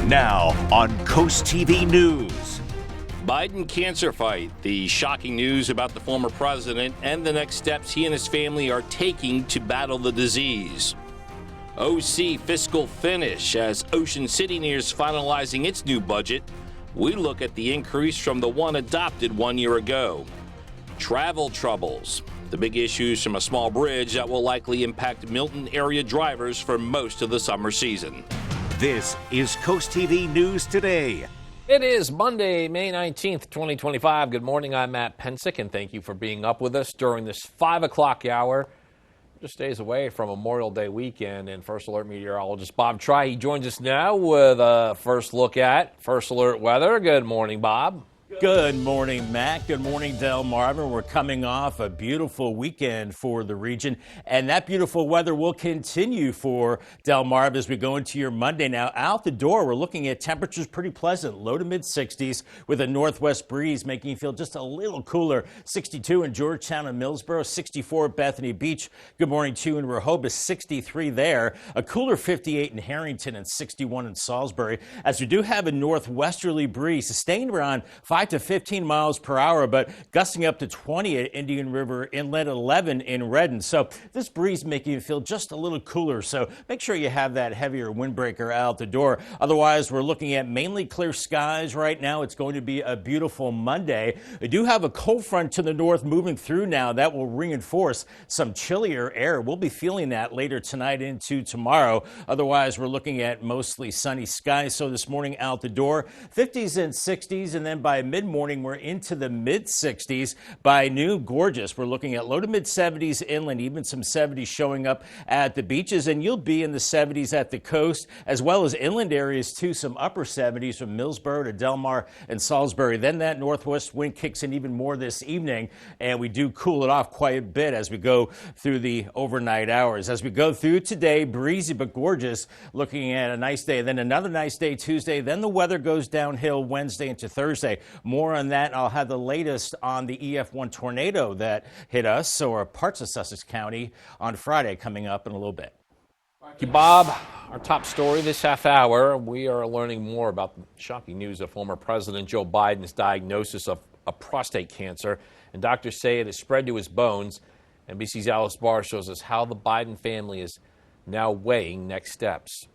Now on CoastTV News. Biden cancer fight, the shocking news about the former president and the next steps he and his family are taking to battle the disease. OC fiscal finish as Ocean City nears finalizing its new budget. We look at the increase from the one adopted 1 year ago. Travel troubles, the big issues from a small bridge that will likely impact Milton area drivers for most of the summer season. This is CoastTV News Today. It is Monday, May 19th, 2025. Good morning, I'm Matt Pensick, and thank you for being up with us during this 5 o'clock hour. Just days away from Memorial Day weekend, and First Alert meteorologist Bob Try, he joins us now with a first look at First Alert weather. Good morning, Bob. Good morning, Matt. Good morning, Delmarva. We're coming off a beautiful weekend for the region, and that beautiful weather will continue for Delmarva as we go into your Monday. Now, out the door, we're looking at temperatures pretty pleasant, low to mid 60s with a northwest breeze making you feel just a little cooler. 62 in Georgetown and Millsboro, 64 at Bethany Beach. Good morning to you in Rehoboth, 63 there. A cooler 58 in Harrington and 61 in Salisbury. As we do have a northwesterly breeze sustained around 5 to 15 miles per hour, but gusting up to 20 at Indian River Inlet, 11 in Redden. So this breeze making you feel just a little cooler. So make sure you have that heavier windbreaker out the door. Otherwise, we're looking at mainly clear skies right now. It's going to be a beautiful Monday. We do have a cold front to the north moving through now. That will reinforce some chillier air. We'll be feeling that later tonight into tomorrow. Otherwise, we're looking at mostly sunny skies. So this morning out the door, 50s and 60s, and then by mid-morning, we're into the mid-60s. By noon, gorgeous. We're looking at low to mid-70s inland, even some 70s showing up at the beaches, and you'll be in the 70s at the coast, as well as inland areas too, some upper 70s from Millsboro to Delmar and Salisbury. Then that northwest wind kicks in even more this evening, and we do cool it off quite a bit as we go through the overnight hours. As we go through today, breezy but gorgeous, looking at a nice day, then another nice day Tuesday, then the weather goes downhill Wednesday into Thursday. More on that. I'll have the latest on the EF1 tornado that hit us or parts of Sussex County on Friday coming up in a little bit. Thank you, Bob. Our top story this half hour, we are learning more about the shocking news of former President Joe Biden's diagnosis of a prostate cancer, and doctors say it has spread to his bones. NBC's Alice Barr shows us how the Biden family is now weighing next steps.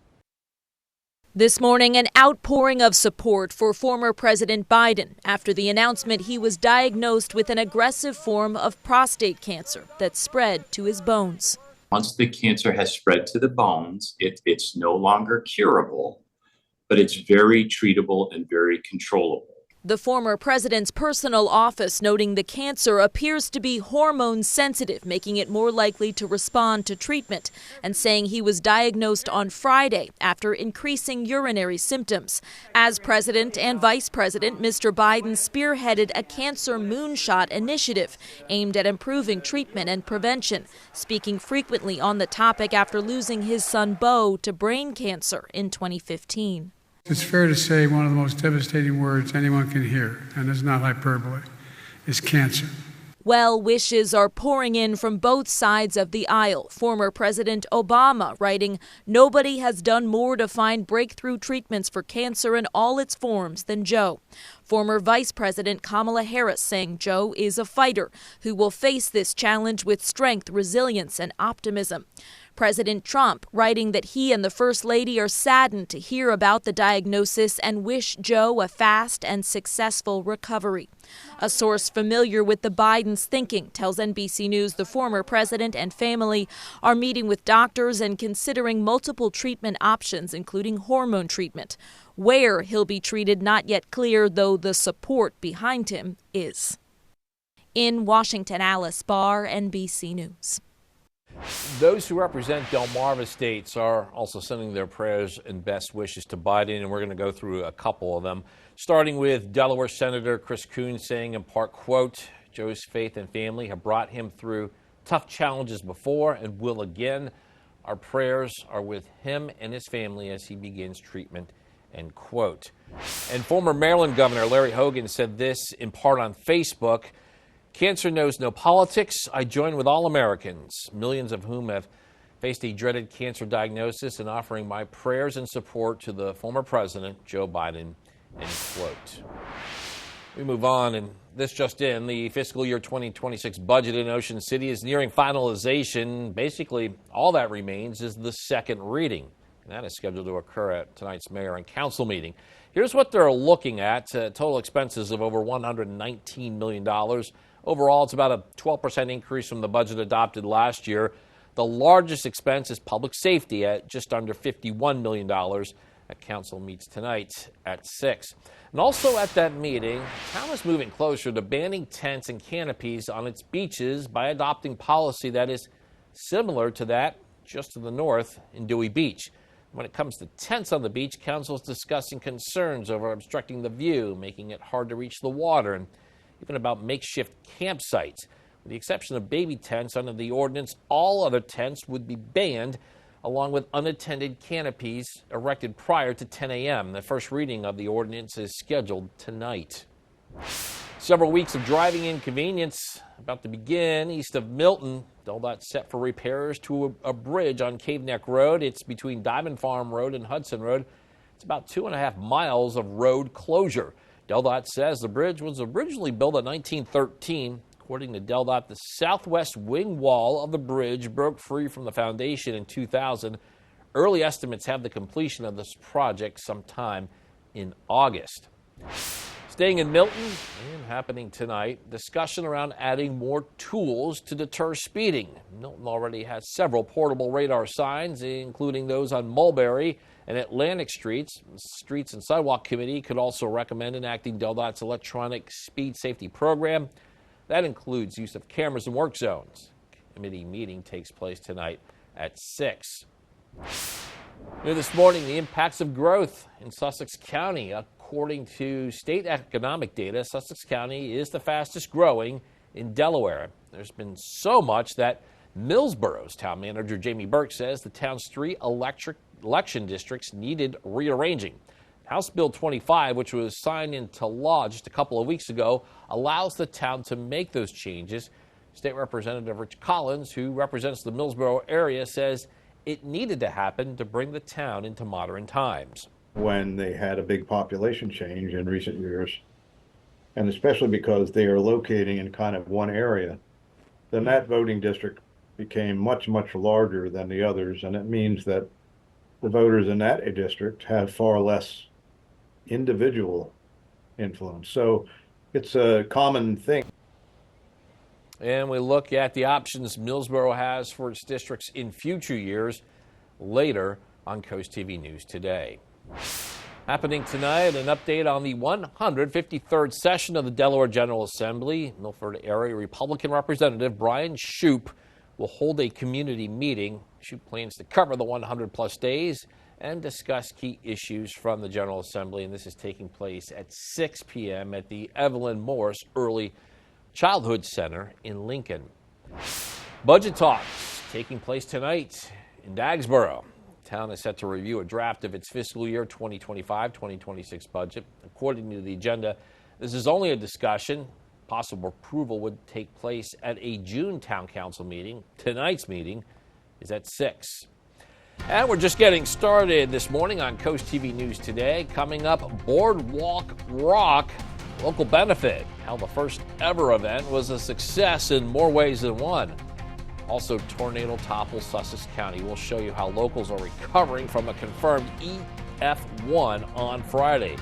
This morning, an outpouring of support for former President Biden after the announcement he was diagnosed with an aggressive form of prostate cancer that spread to his bones. Once the cancer has spread to the bones, it's no longer curable, but it's very treatable and very controllable. The former president's personal office noting the cancer appears to be hormone sensitive, making it more likely to respond to treatment, and saying he was diagnosed on Friday after increasing urinary symptoms. As president and vice president, Mr. Biden spearheaded a cancer moonshot initiative aimed at improving treatment and prevention, speaking frequently on the topic after losing his son Beau to brain cancer in 2015. It's fair to say one of the most devastating words anyone can hear, and it's not hyperbole, is cancer. Well wishes are pouring in from both sides of the aisle. Former President Obama writing, "Nobody has done more to find breakthrough treatments for cancer in all its forms than Joe." Former Vice President Kamala Harris saying Joe is a fighter who will face this challenge with strength, resilience, and optimism. President Trump writing that he and the First Lady are saddened to hear about the diagnosis and wish Joe a fast and successful recovery. A source familiar with the Bidens' thinking tells NBC News the former president and family are meeting with doctors and considering multiple treatment options, including hormone treatment. Where he'll be treated not yet clear, though the support behind him is. In Washington, Alice Barr, NBC News. Those who represent Delmarva states are also sending their prayers and best wishes to Biden, and we're going to go through a couple of them, starting with Delaware Senator Chris Coons saying in part, quote, "Joe's faith and family have brought him through tough challenges before and will again. Our prayers are with him and his family as he begins treatment," end quote. And former Maryland Governor Larry Hogan said this in part on Facebook. "Cancer knows no politics. I join with all Americans, millions of whom have faced a dreaded cancer diagnosis and offering my prayers and support to the former president, Joe Biden, end quote. We move on, and this just in. The fiscal year 2026 budget in Ocean City is nearing finalization. Basically, all that remains is the second reading, and that is scheduled to occur at tonight's mayor and council meeting. Here's what they're looking at. Total expenses of over $119 million. Overall, it's about a 12% increase from the budget adopted last year. The largest expense is public safety at just under $51 million. That council meets tonight at 6. And also at that meeting, town is moving closer to banning tents and canopies on its beaches by adopting policy that is similar to that just to the north in Dewey Beach. When it comes to tents on the beach, council is discussing concerns over obstructing the view, making it hard to reach the water, and even about makeshift campsites. With the exception of baby tents under the ordinance, all other tents would be banned, along with unattended canopies erected prior to 10 a.m. The first reading of the ordinance is scheduled tonight. Several weeks of driving inconvenience about to begin east of Milton. DelDOT set for repairs to a bridge on Cave Neck Road. It's between Diamond Farm Road and Hudson Road. It's about 2.5 miles of road closure. DelDOT says the bridge was originally built in 1913. According to DelDOT, the southwest wing wall of the bridge broke free from the foundation in 2000. Early estimates have the completion of this project sometime in August. Staying in Milton and happening tonight, discussion around adding more tools to deter speeding. Milton already has several portable radar signs, including those on Mulberry and Atlantic Streets. The Streets and Sidewalk Committee could also recommend enacting DelDOT's electronic speed safety program. That includes use of cameras in work zones. Committee meeting takes place tonight at 6. New this morning, the impacts of growth in Sussex County. According to state economic data, Sussex County is the fastest growing in Delaware. There's been so much that Millsboro's town manager Jamie Burke says the town's 3 election districts needed rearranging. House Bill 25, which was signed into law just a couple of weeks ago, allows the town to make those changes. State Representative Rich Collins, who represents the Millsboro area, says it needed to happen to bring the town into modern times. When they had a big population change in recent years, and especially because they are locating in kind of one area, then that voting district became much, much larger than the others, and it means that the voters in that district have far less individual influence. So it's a common thing. And we look at the options Millsboro has for its districts in future years later on CoastTV News Today. Happening tonight, an update on the 153rd session of the Delaware General Assembly. Milford area Republican Representative Brian Shoup will hold a community meeting. Shoup plans to cover the 100-plus days and discuss key issues from the General Assembly, and this is taking place at 6 p.m. at the Evelyn Morris Early Childhood Center in Lincoln. Budget talks taking place tonight in Dagsboro. The town is set to review a draft of its fiscal year 2025-2026 budget. According to the agenda, this is only a discussion. Possible approval would take place at a June town council meeting. Tonight's meeting is at 6. And we're just getting started this morning on CoastTV News Today. Coming up, Boardwalk Rock local benefit. How the first ever event was a success in more ways than one. Also, tornado topples Sussex County. We'll show you how locals are recovering from a confirmed EF1 on Friday.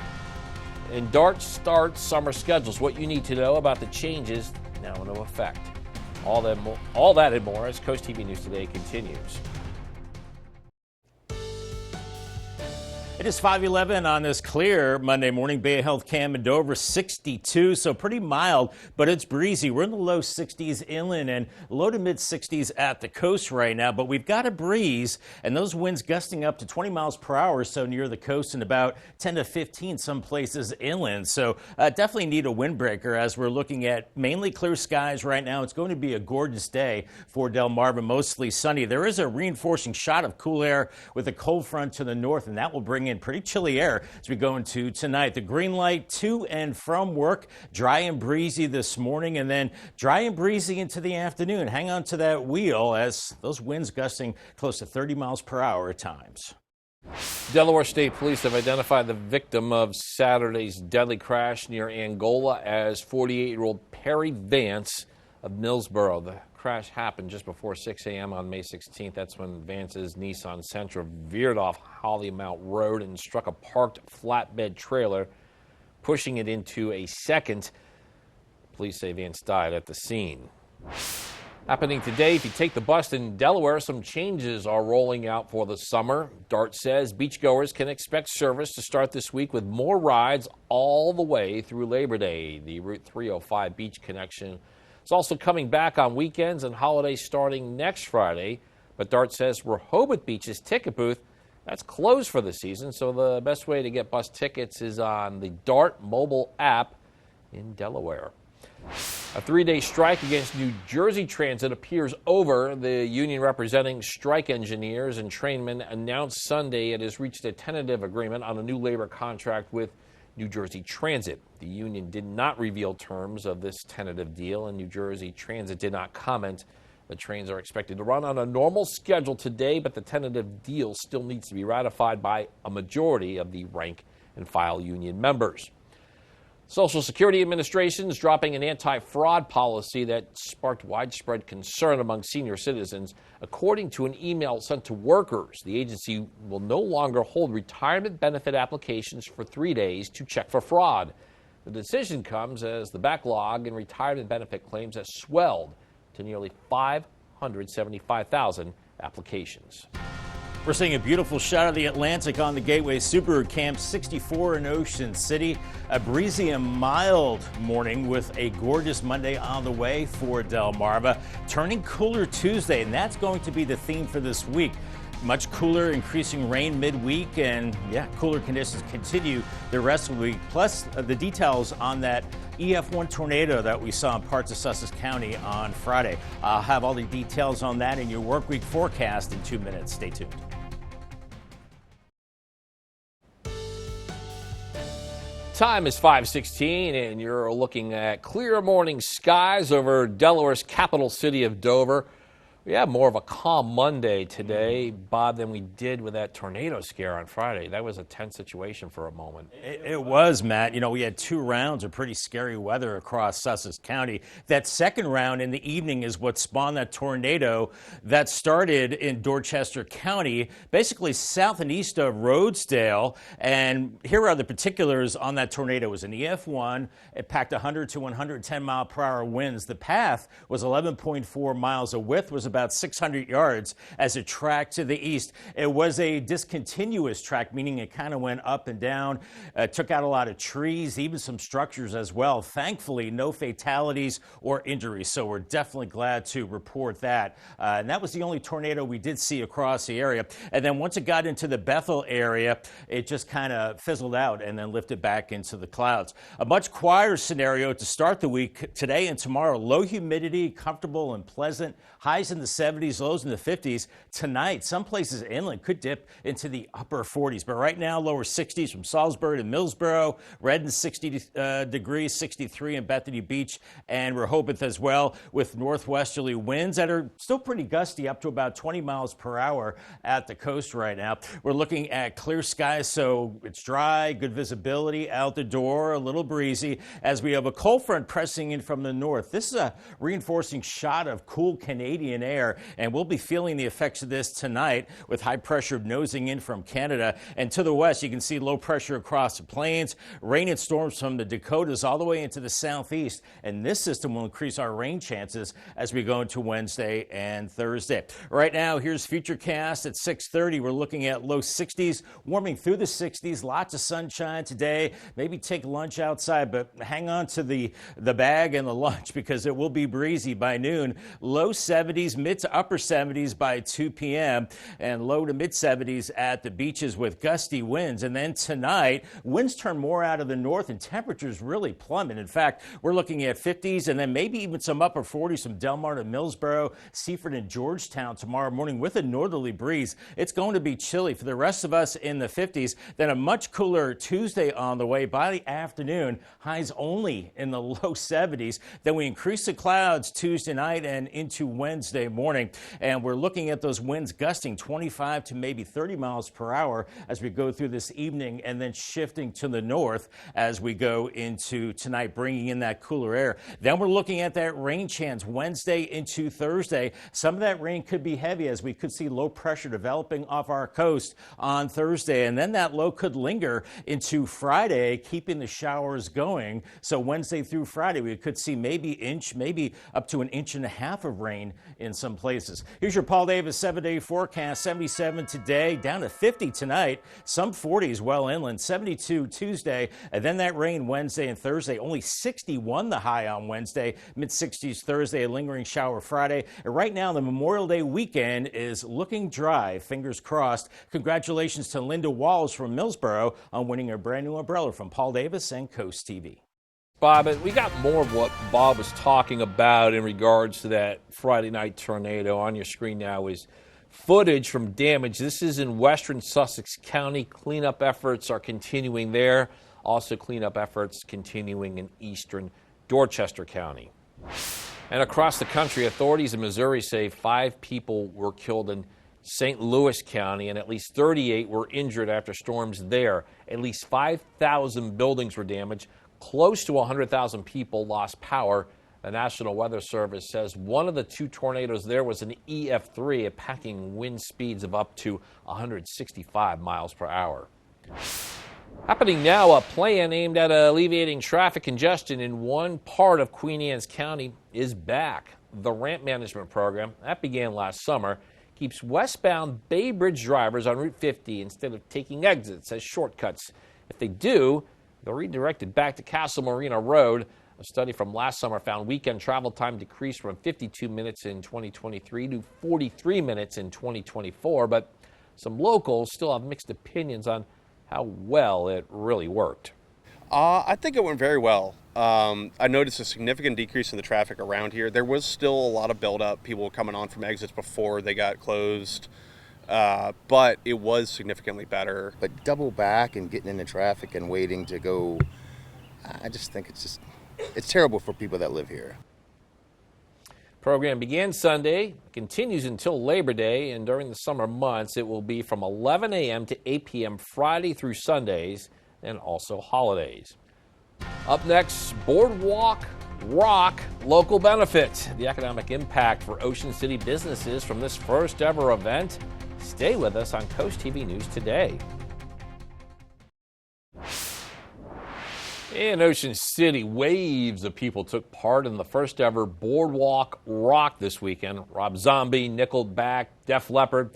And DART starts summer schedules. What you need to know about the changes now in effect. All that and more as CoastTV News Today continues. It is 5:11 on this clear Monday morning. Bay of Health Cam and Dover 62, so pretty mild, but it's breezy. We're in the low 60s inland and low to mid 60s at the coast right now, but we've got a breeze and those winds gusting up to 20 miles per hour or so near the coast and about 10 to 15 some places inland. So definitely need a windbreaker as we're looking at mainly clear skies right now. It's going to be a gorgeous day for Delmarva, mostly sunny. There is a reinforcing shot of cool air with a cold front to the north, and that will bring in and pretty chilly air as we go into tonight. The green light to and from work, dry and breezy this morning, and then dry and breezy into the afternoon. Hang on to that wheel as those winds gusting close to 30 miles per hour at times. Delaware State Police have identified the victim of Saturday's deadly crash near Angola as 48-year-old Perry Vance of Millsboro. The crash happened just before 6 a.m. on May 16th. That's when Vance's Nissan Sentra veered off Hollymount Road and struck a parked flatbed trailer, pushing it into a second. Police say Vance died at the scene. Happening today, if you take the bus in Delaware, some changes are rolling out for the summer. DART says beachgoers can expect service to start this week with more rides all the way through Labor Day. The Route 305 beach connection is also coming back on weekends and holidays starting next Friday. But DART says Rehoboth Beach's ticket booth, that's closed for the season, so the best way to get bus tickets is on the DART mobile app in Delaware. A 3-day strike against New Jersey Transit appears over. The union representing strike engineers and trainmen announced Sunday it has reached a tentative agreement on a new labor contract with New Jersey Transit. The union did not reveal terms of this tentative deal, and New Jersey Transit did not comment. The trains are expected to run on a normal schedule today, but the tentative deal still needs to be ratified by a majority of the rank and file union members. Social Security Administration is dropping an anti-fraud policy that sparked widespread concern among senior citizens. According to an email sent to workers, the agency will no longer hold retirement benefit applications for 3 days to check for fraud. The decision comes as the backlog in retirement benefit claims has swelled to nearly 575,000 applications. We're seeing a beautiful shot of the Atlantic on the Gateway Subaru Camp 64 in Ocean City. A breezy and mild morning with a gorgeous Monday on the way for Delmarva. Turning cooler Tuesday, and that's going to be the theme for this week. Much cooler, increasing rain midweek, and cooler conditions continue the rest of the week. Plus, the details on that EF1 tornado that we saw in parts of Sussex County on Friday. I'll have all the details on that in your work week forecast in 2 minutes. Stay tuned. Time is 5:16, and you're looking at clear morning skies over Delaware's capital city of Dover. We have more of a calm Monday today, Bob, than we did with that tornado scare on Friday. That was a tense situation for a moment. It was, Matt. You know, we had 2 rounds of pretty scary weather across Sussex County. That second round in the evening is what spawned that tornado that started in Dorchester County, basically south and east of Rhodesdale. And here are the particulars on that tornado. It was an EF1. It packed 100 to 110 mile per hour winds. The path was 11.4 miles. The width was about 600 yards as it tracked to the east. It was a discontinuous track, meaning it kind of went up and down, took out a lot of trees, even some structures as well. Thankfully, no fatalities or injuries, so we're definitely glad to report that. And that was the only tornado we did see across the area. And then once it got into the Bethel area, it just kind of fizzled out and then lifted back into the clouds. A much quieter scenario to start the week today and tomorrow. Low humidity, comfortable and pleasant. Highs in the 70s, lows in the 50s. Tonight, some places inland could dip into the upper 40s, but right now, lower 60s from Salisbury to Millsboro, Redden 60 degrees, 63 in Bethany Beach and Rehoboth as well, with northwesterly winds that are still pretty gusty, up to about 20 miles per hour at the coast right now. We're looking at clear skies, so it's dry, good visibility out the door, a little breezy, as we have a cold front pressing in from the north. This is a reinforcing shot of cool Canadian air, and we'll be feeling the effects of this tonight with high pressure nosing in from Canada. And to the west, you can see low pressure across the plains, rain and storms from the Dakotas all the way into the southeast. And this system will increase our rain chances as we go into Wednesday and Thursday. Right now, here's Futurecast at 6:30. We're looking at low 60s, warming through the 60s, lots of sunshine today. Maybe take lunch outside, but hang on to the bag and the lunch because it will be breezy by noon. Low 70s, mid to upper 70s by 2 p.m. and low to mid 70s at the beaches with gusty winds. And then tonight, winds turn more out of the north and temperatures really plummet. In fact, we're looking at 50s and then maybe even some upper 40s from Delmar to Millsboro, Seaford and Georgetown tomorrow morning with a northerly breeze. It's going to be chilly for the rest of us in the 50s. Then a much cooler Tuesday on the way. By the afternoon, highs only in the low 70s. Then we increase the clouds Tuesday night and into Wednesday morning. And we're looking at those winds gusting 25 to maybe 30 miles per hour as we go through this evening, and then shifting to the north as we go into tonight, bringing in that cooler air. Then we're looking at that rain chance Wednesday into Thursday. Some of that rain could be heavy as we could see low pressure developing off our coast on Thursday. And then that low could linger into Friday, keeping the showers going. So Wednesday through Friday, we could see maybe inch, maybe up to an inch and a half of rain in some places. Here's your Paul Davis 7-day forecast. 77 today, down to 50 tonight, some 40s well inland, 72 Tuesday, and then that rain Wednesday and Thursday. Only 61 the high on Wednesday, mid-60s Thursday, a lingering shower Friday. And right now, the Memorial Day weekend is looking dry. Fingers crossed. Congratulations to Linda Walls from Millsboro on winning a brand new umbrella from Paul Davis and Coast TV. Bob, we got more of what Bob was talking about in regards to that Friday night tornado. On your screen now is footage from damage. This is in western Sussex County. Cleanup efforts are continuing there. Also cleanup efforts continuing in eastern Dorchester County. And across the country, authorities in Missouri say 5 people were killed in St. Louis County and at least 38 were injured after storms there. At least 5,000 buildings were damaged. Close to 100,000 people lost power. The National Weather Service says one of the 2 tornadoes there was an EF3, packing wind speeds of up to 165 miles per hour. Happening now, a plan aimed at alleviating traffic congestion in one part of Queen Anne's County is back. The ramp management program that began last summer keeps westbound Bay Bridge drivers on Route 50 instead of taking exits as shortcuts. If they do, they're redirected back to Castle Marina Road. A study from last summer found weekend travel time decreased from 52 minutes in 2023 to 43 minutes in 2024, but some locals still have mixed opinions on how well it really worked. I think it went very well. I noticed a significant decrease in the traffic around here. There was still a lot of buildup, people coming on from exits before they got closed, but it was significantly better. But double back and getting into traffic and waiting to go, I just think it's terrible for people that live here. Program began Sunday, continues until Labor Day, and during the summer months it will be from 11 a.m. to 8 p.m. Friday through Sundays, and also holidays. Up next, Boardwalk Rock local benefit. The economic impact for Ocean City businesses from this first ever event. Stay with us on Coast TV News today. In Ocean City, waves of people took part in the first ever Boardwalk Rock this weekend. Rob Zombie, Nickelback, Def Leppard.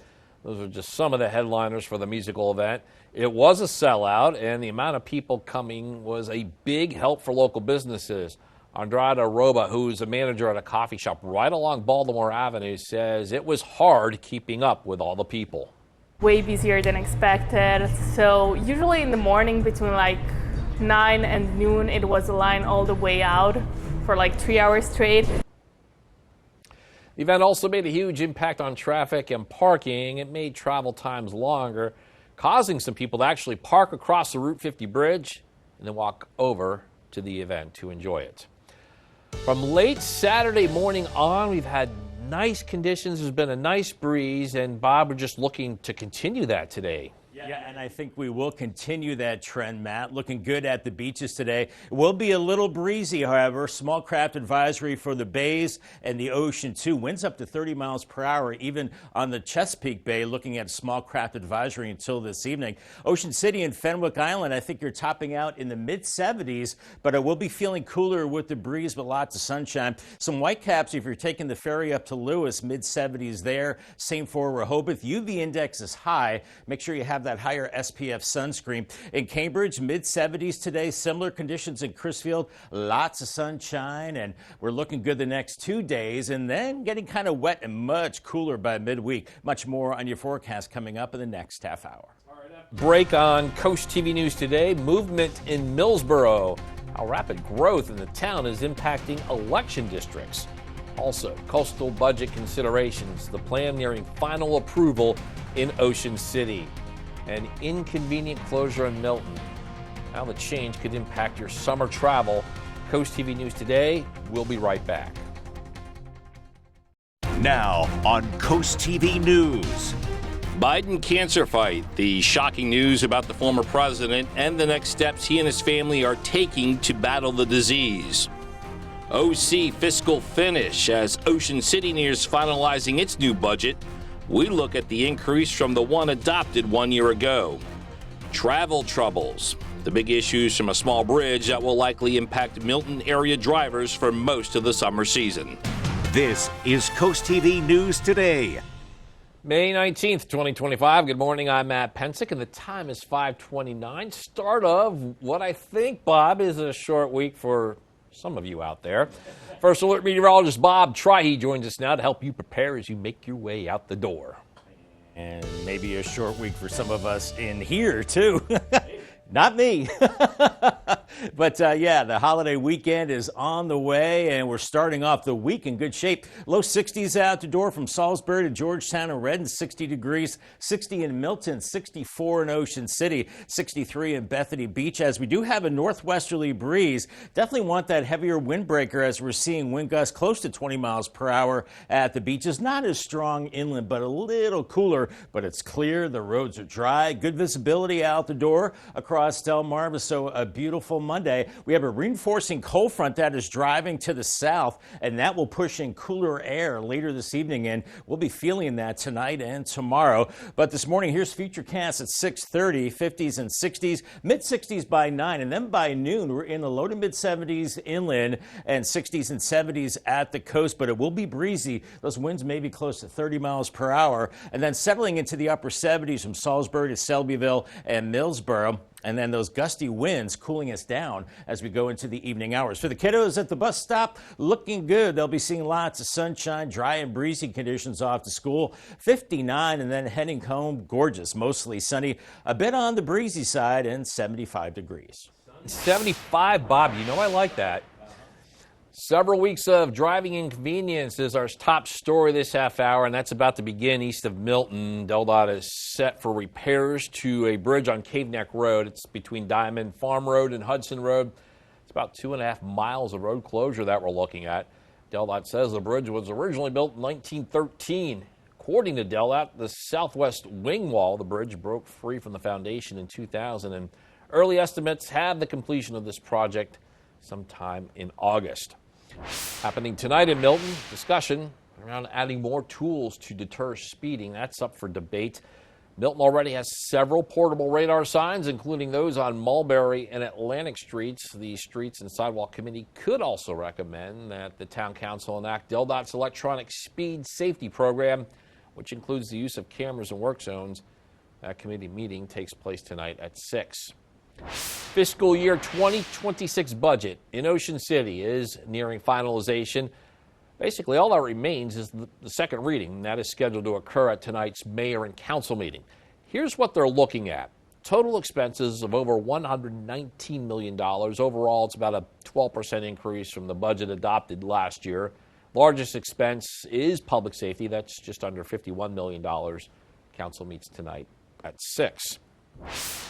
Those are just some of the headliners for the musical event. It was a sellout, and the amount of people coming was a big help for local businesses. Andrada Roba, who's a manager at a coffee shop right along Baltimore Avenue, says it was hard keeping up with all the people. Way busier than expected. So usually in the morning between 9 and noon, it was a line all the way out for 3 hours straight. The event also made a huge impact on traffic and parking. It made travel times longer, causing some people to actually park across the Route 50 bridge and then walk over to the event to enjoy it. From late Saturday morning on, we've had nice conditions. There's been a nice breeze, and Bob, we're just looking to continue that today. Yeah, and I think we will continue that trend, Matt. Looking good at the beaches today. It will be a little breezy, however. Small craft advisory for the bays and the ocean, too. Winds up to 30 miles per hour, even on the Chesapeake Bay, looking at small craft advisory until this evening. Ocean City and Fenwick Island, I think you're topping out in the mid-70s, but it will be feeling cooler with the breeze, but lots of sunshine. Some whitecaps if you're taking the ferry up to Lewis, mid-70s there. Same for Rehoboth. UV index is high. Make sure you have that that higher SPF sunscreen. In Cambridge, mid-70s today, similar conditions in Crisfield, lots of sunshine, and we're looking good the next 2 days, and then getting kind of wet and much cooler by midweek. Much more on your forecast coming up in the next half hour. Break on Coast TV News today. Movement in Millsboro. How rapid growth in the town is impacting election districts. Also, coastal budget considerations. The plan nearing final approval in Ocean City. An inconvenient closure in Milton. How the change could impact your summer travel. Coast TV News today. We'll be right back. Now on Coast TV News. Biden cancer fight, the shocking news about the former president and the next steps he and his family are taking to battle the disease. OC fiscal finish as Ocean City nears finalizing its new budget. We look at the increase from the one adopted 1 year ago. Travel troubles, the big issues from a small bridge that will likely impact Milton area drivers for most of the summer season. This is Coast TV News Today. May 19th, 2025. Good morning. I'm Matt Pensick, and the time is 5:29. Start of what I think, Bob, is a short week for some of you out there. First Alert meteorologist Bob Trihey joins us now to help you prepare as you make your way out the door. And maybe a short week for some of us in here, too. Not me. But yeah, the holiday weekend is on the way, and we're starting off the week in good shape. Low 60s out the door from Salisbury to Georgetown and Redden, 60 degrees, 60 in Milton, 64 in Ocean City, 63 in Bethany Beach. As we do have a northwesterly breeze, definitely want that heavier windbreaker as we're seeing wind gusts close to 20 miles per hour at the beaches. Not as strong inland, but a little cooler, but it's clear. The roads are dry. Good visibility out the door across Delmarva, so a beautiful Monday. We have a reinforcing cold front that is driving to the south, and that will push in cooler air later this evening, and we'll be feeling that tonight and tomorrow. But this morning, here's Futurecast at 6:30, 50s and 60s, mid-60s by 9, and then by noon, we're in the low to mid-70s inland and 60s and 70s at the coast, but it will be breezy. Those winds may be close to 30 miles per hour, and then settling into the upper 70s from Salisbury to Selbyville and Millsboro. And then those gusty winds cooling us down as we go into the evening hours. For the kiddos at the bus stop, looking good. They'll be seeing lots of sunshine, dry and breezy conditions off to school. 59 and then heading home, gorgeous, mostly sunny. A bit on the breezy side and 75 degrees. 75, Bob. You know I like that. Several weeks of driving inconvenience is our top story this half hour, and that's about to begin east of Milton. DelDOT is set for repairs to a bridge on Cave Neck Road. It's between Diamond Farm Road and Hudson Road. It's about 2.5 miles of road closure that we're looking at. DelDOT says the bridge was originally built in 1913. According to DelDOT, the southwest wing wall of the bridge broke free from the foundation in 2000, and early estimates have the completion of this project sometime in August. Happening tonight in Milton, discussion around adding more tools to deter speeding. That's up for debate. Milton already has several portable radar signs, including those on Mulberry and Atlantic Streets. The Streets and Sidewalk Committee could also recommend that the Town Council enact DelDOT's electronic speed safety program, which includes the use of cameras in work zones. That committee meeting takes place tonight at 6. Fiscal year 2026 budget in Ocean City is nearing finalization. Basically, all that remains is the second reading, and that is scheduled to occur at tonight's mayor and council meeting. Here's what they're looking at. Total expenses of over $119 million. Overall, it's about a 12% increase from the budget adopted last year. Largest expense is public safety. That's just under $51 million. Council meets tonight at 6.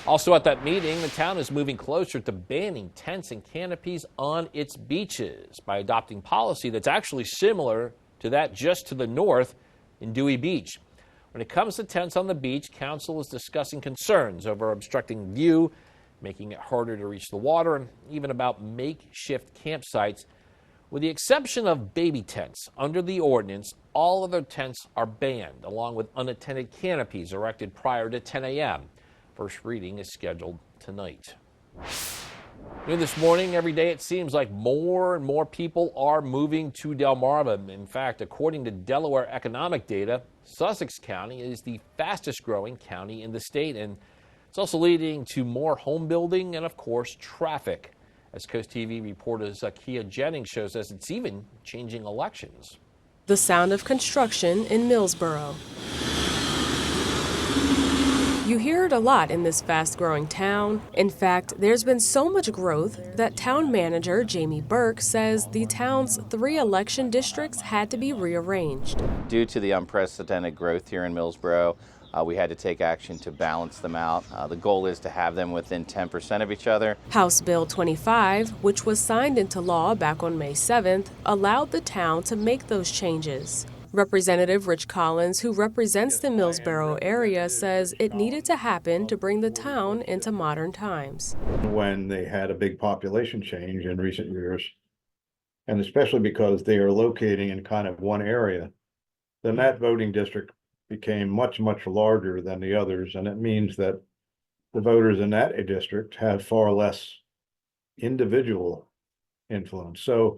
Also at that meeting, the town is moving closer to banning tents and canopies on its beaches by adopting policy that's actually similar to that just to the north in Dewey Beach. When it comes to tents on the beach, council is discussing concerns over obstructing view, making it harder to reach the water, and even about makeshift campsites. With the exception of baby tents, under the ordinance, all other tents are banned, along with unattended canopies erected prior to 10 a.m. First reading is scheduled tonight. New this morning, every day it seems like more and more people are moving to Delmarva. In fact, according to Delaware economic data, Sussex County is the fastest growing county in the state, and it's also leading to more home building and, of course, traffic. As CoastTV reporter Zakia Jennings shows us, it's even changing elections. The sound of construction in Millsboro. You hear it a lot in this fast-growing town. In fact, there's been so much growth that town manager Jamie Burke says the town's 3 election districts had to be rearranged. Due to the unprecedented growth here in Millsboro, we had to take action to balance them out. The goal is to have them within 10% of each other. House Bill 25, which was signed into law back on May 7th, allowed the town to make those changes. Representative Rich Collins, who represents the Millsboro area, says it needed to happen to bring the town into modern times. When they had a big population change in recent years, and especially because they are locating in kind of one area, then that voting district became much, much larger than the others. And it means that the voters in that district have far less individual influence. So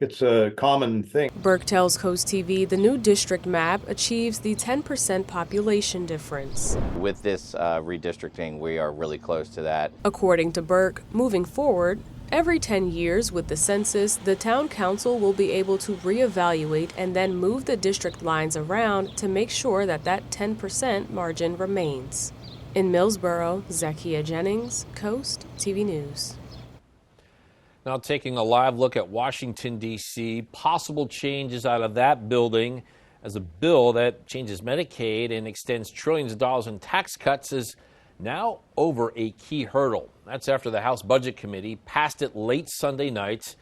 it's a common thing. Burke tells CoastTV the new district map achieves the 10% population difference. With this redistricting, we are really close to that. According to Burke, moving forward, every 10 years with the census, the town council will be able to reevaluate and then move the district lines around to make sure that that 10% margin remains. In Millsboro, Zakia Jennings, Coast TV News. Now taking a live look at Washington, D.C., possible changes out of that building as a bill that changes Medicaid and extends trillions of dollars in tax cuts is now over a key hurdle. That's after the House Budget Committee passed it late Sunday night.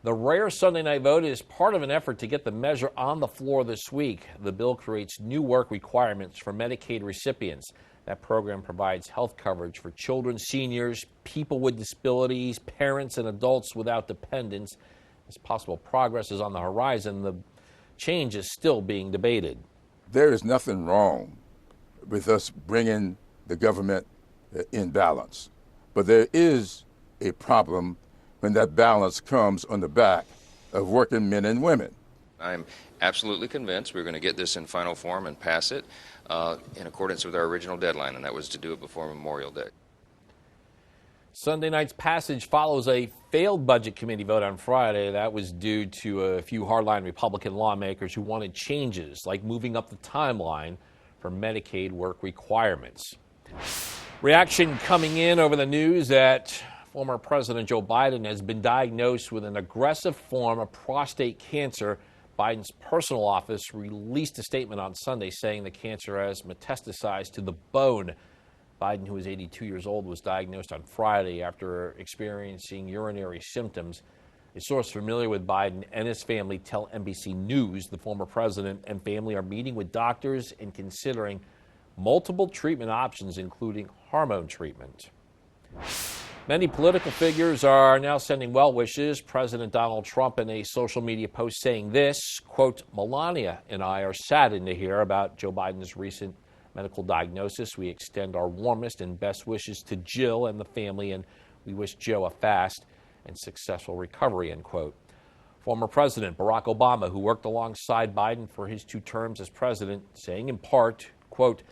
The rare Sunday night vote is part of an effort to get the measure on the floor this week. The bill creates new work requirements for Medicaid recipients. That program provides health coverage for children, seniors, people with disabilities, parents, and adults without dependents. As possible progress is on the horizon, the change is still being debated. There is nothing wrong with us bringing the government in balance, but there is a problem when that balance comes on the back of working men and women. I'm absolutely convinced we're going to get this in final form and pass it in accordance with our original deadline, and that was to do it before Memorial Day. Sunday night's passage follows a failed Budget Committee vote on Friday. That was due to a few hardline Republican lawmakers who wanted changes, like moving up the timeline for Medicaid work requirements. Reaction coming in over the news that former President Joe Biden has been diagnosed with an aggressive form of prostate cancer. Biden's personal office released a statement on Sunday saying the cancer has metastasized to the bone. Biden, who is 82 years old, was diagnosed on Friday after experiencing urinary symptoms. A source familiar with Biden and his family tell NBC News the former president and family are meeting with doctors and considering multiple treatment options, including hormone treatment. Many political figures are now sending well wishes. President Donald Trump in a social media post saying this, quote, "Melania and I are saddened to hear about Joe Biden's recent medical diagnosis. We extend our warmest and best wishes to Jill and the family, and we wish Joe a fast and successful recovery," end quote. Former President Barack Obama, who worked alongside Biden for his 2 terms as president, saying in part, quote,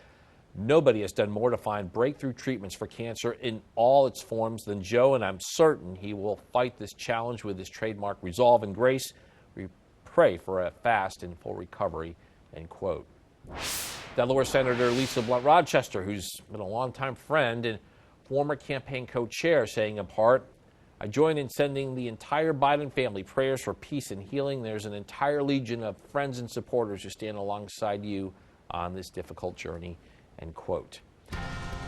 "Nobody has done more to find breakthrough treatments for cancer in all its forms than Joe, and I'm certain he will fight this challenge with his trademark resolve and grace. We pray for a fast and full recovery," end quote. Delaware Senator Lisa Blunt Rochester, who's been a longtime friend and former campaign co-chair, saying in part, "I join in sending the entire Biden family prayers for peace and healing. There's an entire legion of friends and supporters who stand alongside you on this difficult journey," end quote.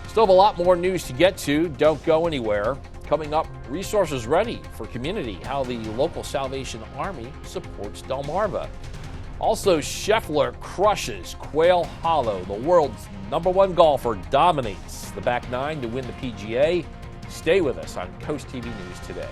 Still have a lot more news to get to. Don't go anywhere. Coming up, resources ready for community, how the local Salvation Army supports Delmarva. Also, Scheffler crushes Quail Hollow. The world's #1 golfer dominates the back nine to win the PGA. Stay with us on Coast TV News Today.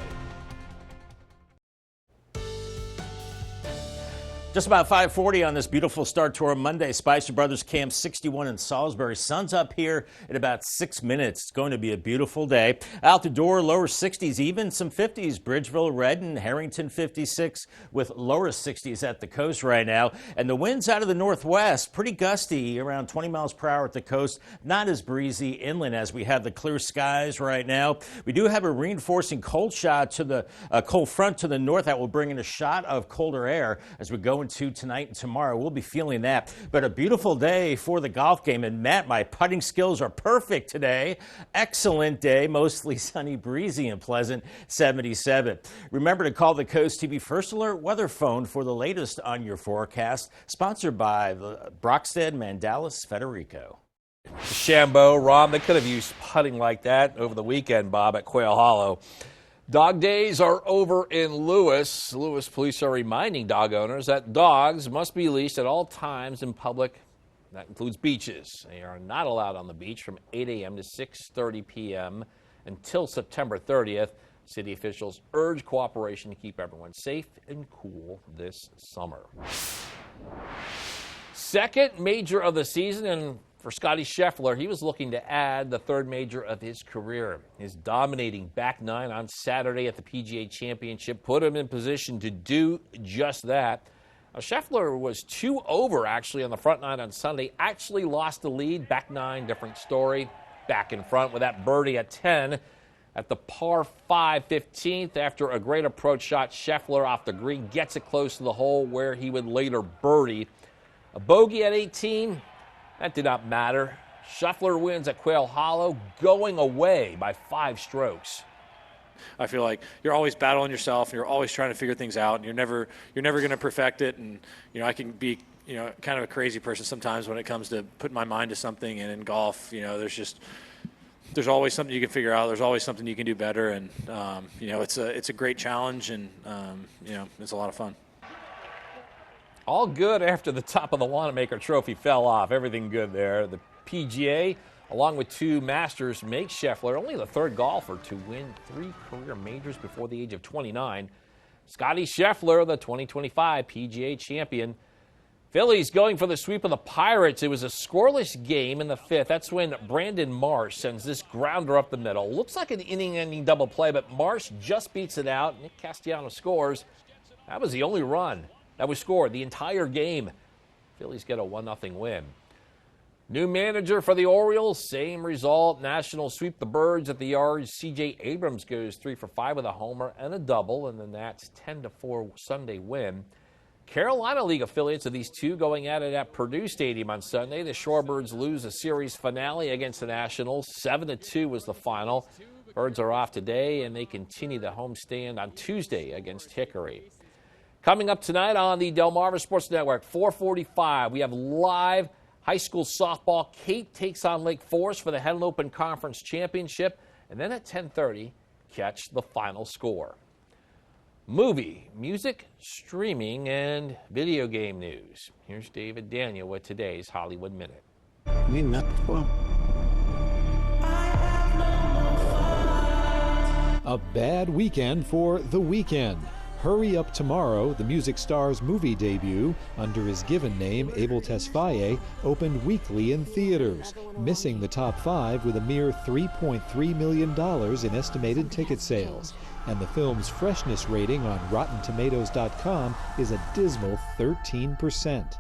Just about 5:40 on this beautiful start to our Monday. Spicer Brothers Camp 61 in Salisbury. Sun's up here in about 6 minutes. It's going to be a beautiful day. Out the door, lower 60s, even some 50s. Bridgeville, Redden, Harrington 56 with lower 60s at the coast right now. And the winds out of the northwest, pretty gusty, around 20 miles per hour at the coast. Not as breezy inland as we have the clear skies right now. We do have a reinforcing cold shot to the cold front to the north that will bring in a shot of colder air as we go into tonight and tomorrow. We'll be feeling that. But a beautiful day for the golf game. And Matt, my putting skills are perfect today. Excellent day, mostly sunny, breezy, and pleasant, 77. Remember to call the Coast TV First Alert weather phone for the latest on your forecast. Sponsored by the Brockstead Mandalis Federico. Shambo, Rom, they could have used putting like that over the weekend, Bob, at Quail Hollow. Dog days are over in Lewis. Lewis police are reminding dog owners that dogs must be leashed at all times in public. That includes beaches. They are not allowed on the beach from 8 a.m. to 6:30 p.m. until September 30th. City officials urge cooperation to keep everyone safe and cool this summer. Second major of the season, and for Scotty Scheffler, he was looking to add the third major of his career. His dominating back nine on Saturday at the PGA Championship put him in position to do just that. Now, Scheffler was 2 over, actually, on the front nine on Sunday. Actually lost the lead. Back nine, different story. Back in front with that birdie at 10 at the par 5 15th. After a great approach shot, Scheffler off the green gets it close to the hole where he would later birdie. A bogey at 18. That did not matter. Scheffler wins at Quail Hollow, going away by 5 strokes. I feel like you're always battling yourself, and you're always trying to figure things out, and you're never going to perfect it. And I can be kind of a crazy person sometimes when it comes to putting my mind to something. And in golf, there's always something you can figure out. There's always something you can do better, and it's a great challenge, and it's a lot of fun. All good after the top of the Wanamaker Trophy fell off. Everything good there. The PGA, along with 2 Masters, makes Scheffler only the third golfer to win 3 career majors before the age of 29. Scotty Scheffler, the 2025 PGA champion. Phillies going for the sweep of the Pirates. It was a scoreless game in the 5th. That's when Brandon Marsh sends this grounder up the middle. Looks like an inning-ending double play, but Marsh just beats it out. Nick Castellanos scores. That was the only run that was scored the entire game. Phillies get a 1-0 win. New manager for the Orioles, same result. Nationals sweep the Birds at the Yards. C.J. Abrams goes 3 for 5 with a homer and a double, and the Nats 10-4 Sunday win. Carolina League affiliates of these two going at it at Purdue Stadium on Sunday. The Shorebirds lose a series finale against the Nationals. 7-2 was the final. Birds are off today, and they continue the homestand on Tuesday against Hickory. Coming up tonight on the Delmarva Sports Network, 4:45, we have live high school softball. Kate takes on Lake Forest for the Henlopen Open Conference Championship. And then at 10:30, catch the final score. Movie, music, streaming, and video game news. Here's David Daniel with today's Hollywood Minute. We met before. A bad weekend for The Weeknd. Hurry Up Tomorrow, the music star's movie debut, under his given name, Abel Tesfaye, opened weekly in theaters, missing the top 5 with a mere $3.3 million in estimated ticket sales. And the film's freshness rating on RottenTomatoes.com is a dismal 13%.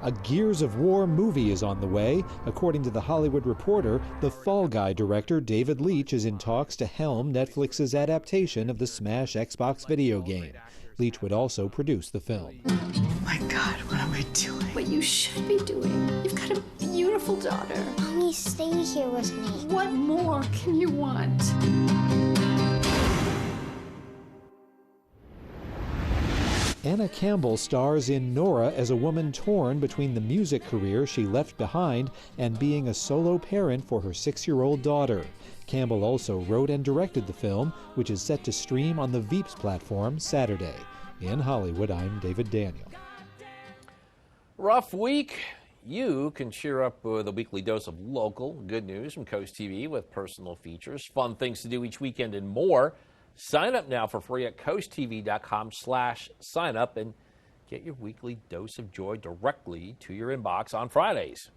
A Gears of War movie is on the way. According to The Hollywood Reporter, the Fall Guy director David Leitch is in talks to helm Netflix's adaptation of the Smash Xbox video game. Leitch would also produce the film. Oh my God, what am I doing? What you should be doing. You've got a beautiful daughter. Mommy, stay here with me. What more can you want? Anna Campbell stars in Nora as a woman torn between the music career she left behind and being a solo parent for her 6-year-old daughter. Campbell also wrote and directed the film, which is set to stream on the Veeps platform Saturday. In Hollywood, I'm David Daniel. Rough week. You can cheer up with a weekly dose of local good news from Coast TV with personal features, fun things to do each weekend, and more. Sign up now for free at coasttv.com/sign up and get your weekly dose of joy directly to your inbox on Fridays.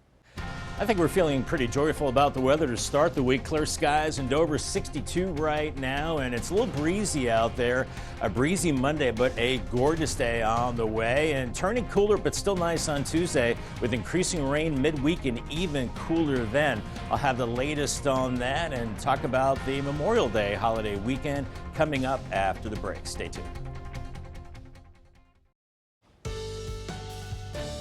I think we're feeling pretty joyful about the weather to start the week. Clear skies and Dover 62 right now, and it's a little breezy out there. A breezy Monday, but a gorgeous day on the way, and turning cooler but still nice on Tuesday with increasing rain midweek and even cooler then. I'll have the latest on that and talk about the Memorial Day holiday weekend coming up after the break. Stay tuned.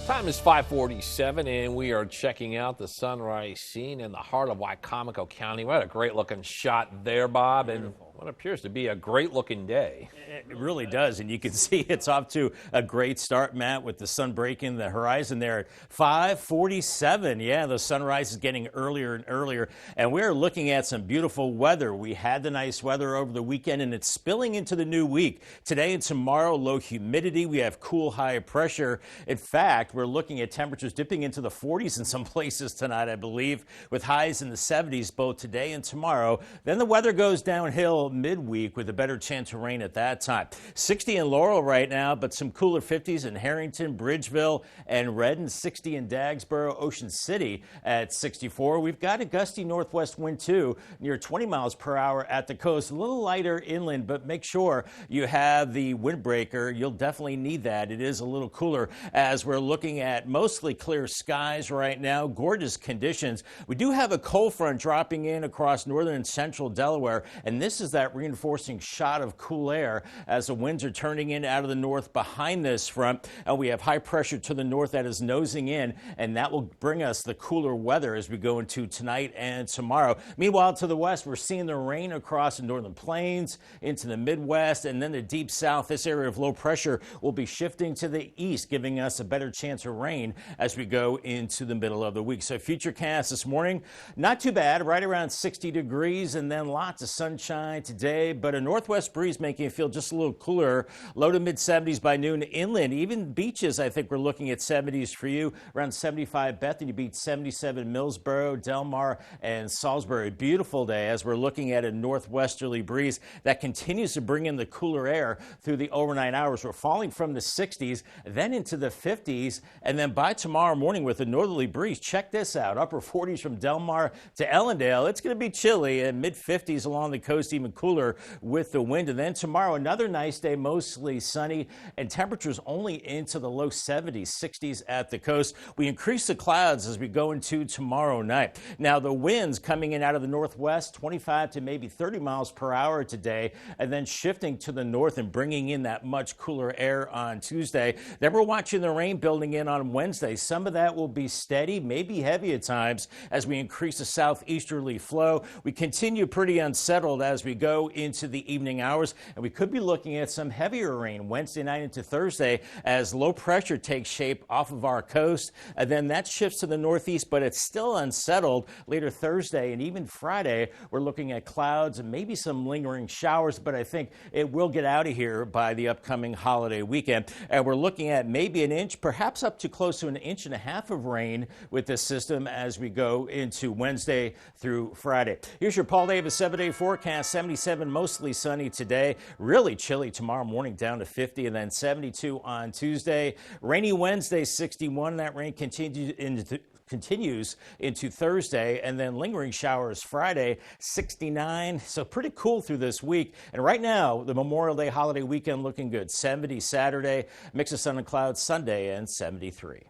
Time is 5:47, and we are checking out the sunrise scene in the heart of Wicomico County. What a great-looking shot there, Bob, and what appears to be a great-looking day. It really does, and you can see it's off to a great start, Matt, with the sun breaking the horizon there at 5:47. Yeah, the sunrise is getting earlier and earlier, and we're looking at some beautiful weather. We had the nice weather over the weekend, and it's spilling into the new week. Today and tomorrow, low humidity. We have cool, high pressure. In fact, we're looking at temperatures dipping into the 40s in some places tonight, I believe, with highs in the 70s both today and tomorrow. Then the weather goes downhill midweek with a better chance of rain at that time. 60 in Laurel right now, but some cooler 50s in Harrington, Bridgeville, and Redden. 60 in Dagsboro, Ocean City at 64. We've got a gusty northwest wind too, near 20 miles per hour at the coast. A little lighter inland, but make sure you have the windbreaker. You'll definitely need that. It is a little cooler as we're looking at mostly clear skies right now. Gorgeous conditions. We do have a cold front dropping in across northern and central Delaware, and this is that reinforcing shot of cool air as the winds are turning in out of the north behind this front. And we have high pressure to the north that is nosing in, and that will bring us the cooler weather as we go into tonight and tomorrow. Meanwhile, to the west, we're seeing the rain across the northern plains into the Midwest and then the deep south. This area of low pressure will be shifting to the east, giving us a better chance of rain as we go into the middle of the week. So futurecast this morning, not too bad, right around 60 degrees, and then lots of sunshine today, but a northwest breeze making it feel just a little cooler. Low to mid 70s by noon inland. Even beaches, I think we're looking at 70s for you. Around 75 Bethany beat 77 Millsboro, Delmar, and Salisbury. Beautiful day as we're looking at a northwesterly breeze that continues to bring in the cooler air through the overnight hours. We're falling from the 60s, then into the 50s, and then by tomorrow morning with a northerly breeze, check this out, upper 40s from Delmar to Ellendale. It's going to be chilly and mid 50s along the coast, even cooler with the wind. And then tomorrow, another nice day, mostly sunny, and temperatures only into the low 70s, 60s at the coast. We increase the clouds as we go into tomorrow night. Now, the winds coming in out of the northwest, 25 to maybe 30 miles per hour today, and then shifting to the north and bringing in that much cooler air on Tuesday. Then we're watching the rain building in on Wednesday. Some of that will be steady, maybe heavy at times as we increase the southeasterly flow. We continue pretty unsettled as we go into the evening hours, and we could be looking at some heavier rain Wednesday night into Thursday as low pressure takes shape off of our coast. And then that shifts to the northeast, but it's still unsettled later Thursday and even Friday. We're looking at clouds and maybe some lingering showers, but I think it will get out of here by the upcoming holiday weekend. And we're looking at maybe an inch, perhaps up to close to an inch and a half of rain with this system as we go into Wednesday through Friday. Here's your Paul Davis 7-day forecast. 77 mostly sunny today, really chilly tomorrow morning down to 50, and then 72 on Tuesday. Rainy Wednesday, 61. That rain continues into Thursday, and then lingering showers Friday, 69. So pretty cool through this week. And right now, the Memorial Day holiday weekend looking good. 70 Saturday, mix of sun and clouds Sunday, and 73.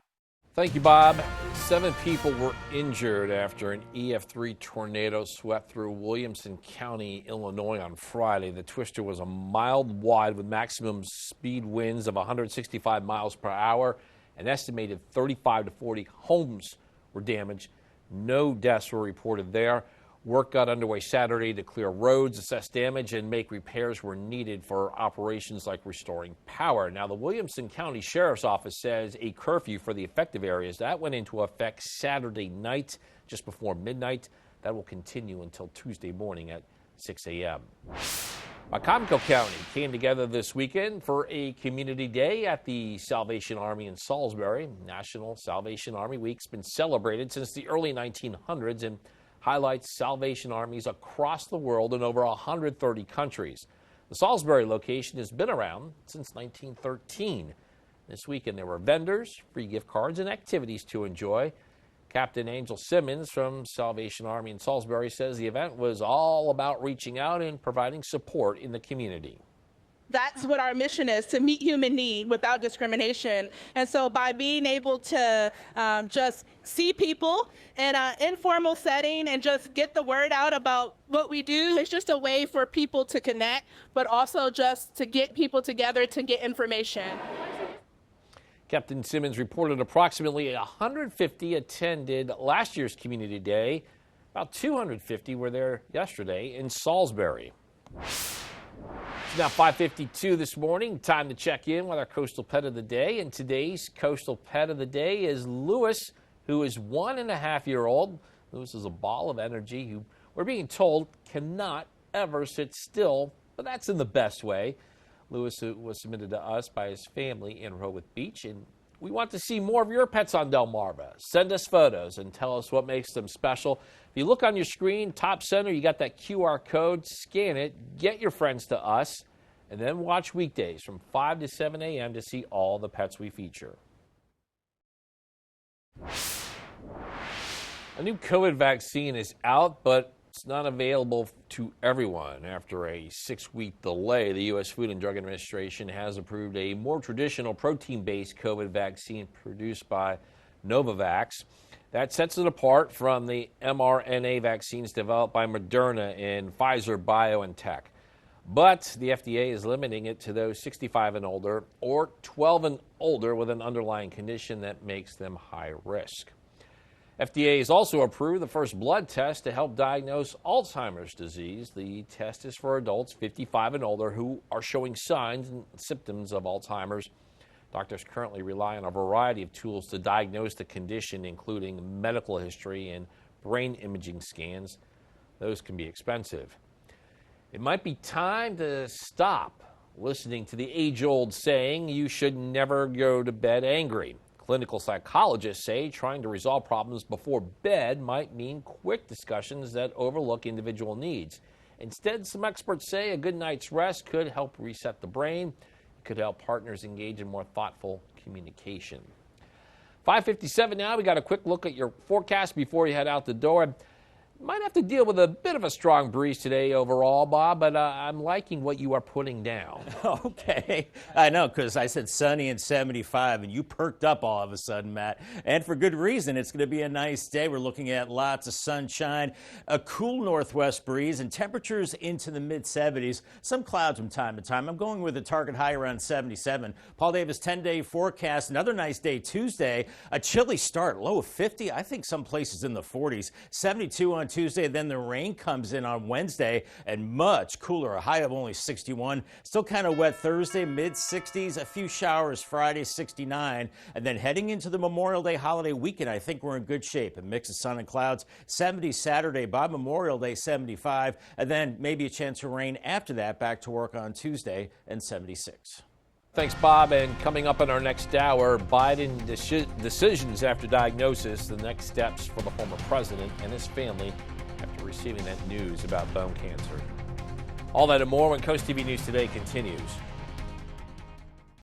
Thank you, Bob. 7 people were injured after an EF3 tornado swept through Williamson County, Illinois on Friday. The twister was a mile wide with maximum speed winds of 165 miles per hour. An estimated 35 to 40 homes were damaged. No deaths were reported there. Work got underway Saturday to clear roads, assess damage, and make repairs where needed for operations like restoring power. Now, the Williamson County Sheriff's Office says a curfew for the affected areas that went into effect Saturday night, just before midnight. That will continue until Tuesday morning at 6 a.m. Wycomico County came together this weekend for a community day at the Salvation Army in Salisbury. National Salvation Army Week's been celebrated since the early 1900s and highlights Salvation Armies across the world in over 130 countries. The Salisbury location has been around since 1913. This weekend there were vendors, free gift cards, and activities to enjoy. Captain Angel Simmons from Salvation Army in Salisbury says the event was all about reaching out and providing support in the community. That's what our mission is, to meet human need without discrimination. And so by being able to just see people in an informal setting and just get the word out about what we do, it's just a way for people to connect, but also just to get people together to get information. Captain Simmons reported approximately 150 attended last year's Community Day. About 250 were there yesterday in Salisbury. It's now 5:52 this morning. Time to check in with our Coastal Pet of the Day. And today's Coastal Pet of the Day is Lewis, who is 1.5-year-old. Lewis is a ball of energy who we're being told cannot ever sit still, but that's in the best way. Lewis was submitted to us by his family in Rehoboth Beach, and we want to see more of your pets on Delmarva. Send us photos and tell us what makes them special. If you look on your screen, top center, you got that QR code. Scan it, get your friends to us, and then watch weekdays from 5 to 7 a.m. to see all the pets we feature. A new COVID vaccine is out, but it's not available to everyone. After a 6-week delay, the U.S. Food and Drug Administration has approved a more traditional protein-based COVID vaccine produced by Novavax. That sets it apart from the mRNA vaccines developed by Moderna and Pfizer BioNTech. But the FDA is limiting it to those 65 and older or 12 and older with an underlying condition that makes them high risk. FDA has also approved the first blood test to help diagnose Alzheimer's disease. The test is for adults 55 and older who are showing signs and symptoms of Alzheimer's. Doctors currently rely on a variety of tools to diagnose the condition, including medical history and brain imaging scans. Those can be expensive. It might be time to stop listening to the age-old saying, you should never go to bed angry. Clinical psychologists say trying to resolve problems before bed might mean quick discussions that overlook individual needs. Instead, some experts say a good night's rest could help reset the brain. It could help partners engage in more thoughtful communication. 5:57 now. We got a quick look at your forecast before you head out the door. Might have to deal with a bit of a strong breeze today overall, Bob, but I'm liking what you are putting down. Okay. I know, because I said sunny and 75, and you perked up all of a sudden, Matt. And for good reason. It's going to be a nice day. We're looking at lots of sunshine, a cool northwest breeze, and temperatures into the mid-70s. Some clouds from time to time. I'm going with a target high around 77. Paul Davis 10-day forecast. Another nice day Tuesday. A chilly start, low of 50. I think some places in the 40s. 72 on Tuesday, then the rain comes in on Wednesday, and much cooler, a high of only 61. Still kind of wet Thursday, mid-60s, a few showers Friday, 69, and then heading into the Memorial Day holiday weekend, I think we're in good shape. A mix of sun and clouds, 70 Saturday, by Memorial Day, 75, and then maybe a chance of rain after that, back to work on Tuesday, and 76. Thanks, Bob. And coming up in our next hour, Biden decisions after diagnosis, the next steps for the former president and his family after receiving that news about bone cancer. All that and more when Coast TV News Today continues.